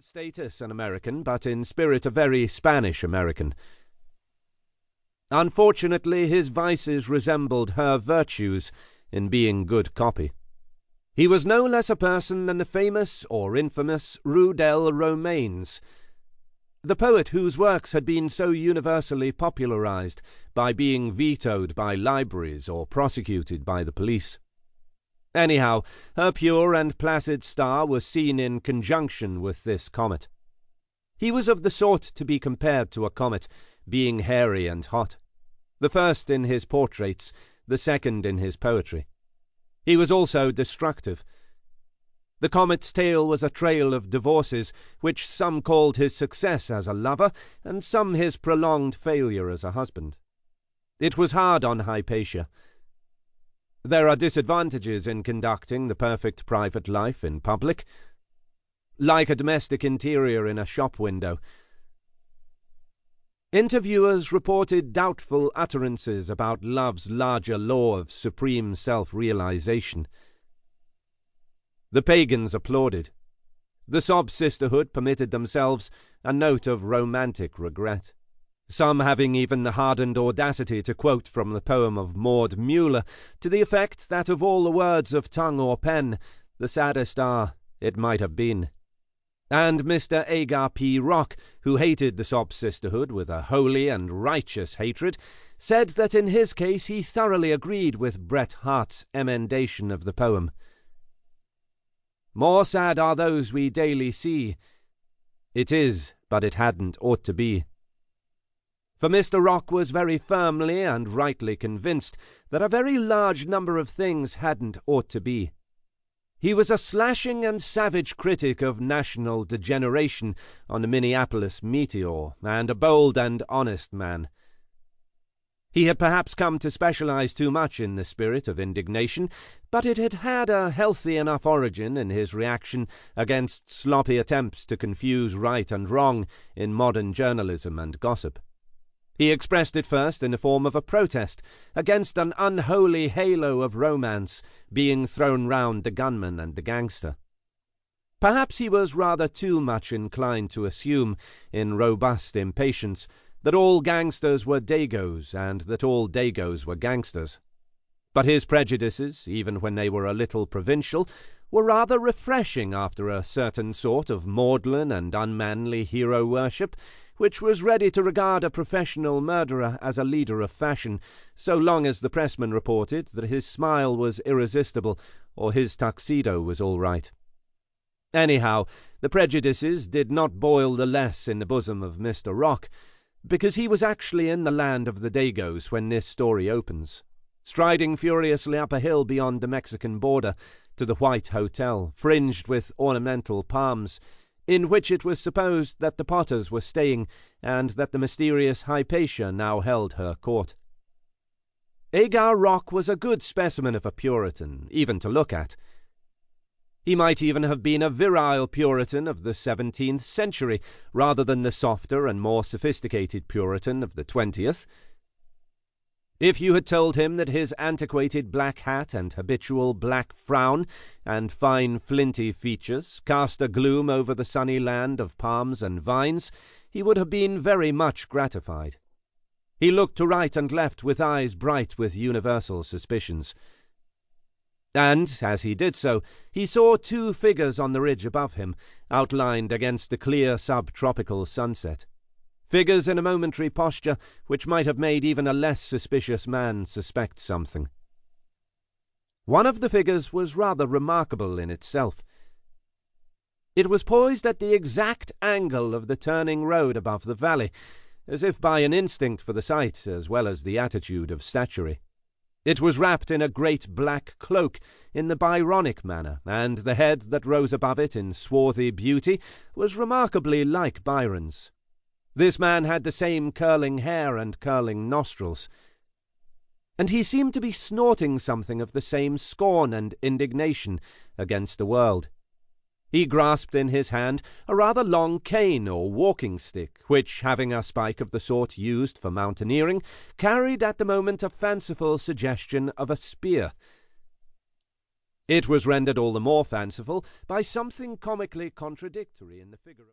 status an American, but in spirit a very Spanish American. Unfortunately, his vices resembled her virtues in being good copy. He was no less a person than the famous or infamous Rudel Romanes, the poet whose works had been so universally popularized by being vetoed by libraries or prosecuted by the police. Anyhow, her pure and placid star was seen in conjunction with this comet. He was of the sort to be compared to a comet, being hairy and hot. The first in his portraits, the second in his poetry. He was also destructive. The comet's tail was a trail of divorces, which some called his success as a lover, and some his prolonged failure as a husband. It was hard on Hypatia. There are disadvantages in conducting the perfect private life in public, like a domestic interior in a shop window. Interviewers reported doubtful utterances about love's larger law of supreme self-realization. The pagans applauded. The sob sisterhood permitted themselves a note of romantic regret, some having even the hardened audacity to quote from the poem of Maud Muller to the effect that of all the words of tongue or pen, the saddest are, it might have been. And Mr. Agar P. Rock, who hated the sob sisterhood with a holy and righteous hatred, said that in his case he thoroughly agreed with Bret Harte's emendation of the poem. More sad are those we daily see. It is, but it hadn't ought to be. For Mr. Rock was very firmly and rightly convinced that a very large number of things hadn't ought to be. He was a slashing and savage critic of national degeneration on the Minneapolis Meteor, and a bold and honest man. He had perhaps come to specialize too much in the spirit of indignation, but it had had a healthy enough origin in his reaction against sloppy attempts to confuse right and wrong in modern journalism and gossip. He expressed it first in the form of a protest against an unholy halo of romance being thrown round the gunman and the gangster. Perhaps he was rather too much inclined to assume, in robust impatience, that all gangsters were Dagos and that all Dagos were gangsters. But his prejudices, even when they were a little provincial, were rather refreshing after a certain sort of maudlin and unmanly hero worship, which was ready to regard a professional murderer as a leader of fashion, so long as the pressman reported that his smile was irresistible or his tuxedo was all right. Anyhow, the prejudices did not boil the less in the bosom of Mr. Rock, because he was actually in the land of the Dagos when this story opens, striding furiously up a hill beyond the Mexican border to the White Hotel, fringed with ornamental palms, in which it was supposed that the Potters were staying and that the mysterious Hypatia now held her court. Agar Rock was a good specimen of a Puritan, even to look at. He might even have been a virile Puritan of the 17th century, rather than the softer and more sophisticated Puritan of the 20th. If you had told him that his antiquated black hat and habitual black frown and fine flinty features cast a gloom over the sunny land of palms and vines, he would have been very much gratified. He looked to right and left with eyes bright with universal suspicions. And, as he did so, he saw two figures on the ridge above him, outlined against the clear subtropical sunset. Figures in a momentary posture which might have made even a less suspicious man suspect something. One of the figures was rather remarkable in itself. It was poised at the exact angle of the turning road above the valley, as if by an instinct for the sight as well as the attitude of statuary. It was wrapped in a great black cloak in the Byronic manner, and the head that rose above it in swarthy beauty was remarkably like Byron's. This man had the same curling hair and curling nostrils, and he seemed to be snorting something of the same scorn and indignation against the world. He grasped in his hand a rather long cane or walking stick, which, having a spike of the sort used for mountaineering, carried at the moment a fanciful suggestion of a spear. It was rendered all the more fanciful by something comically contradictory in the figure of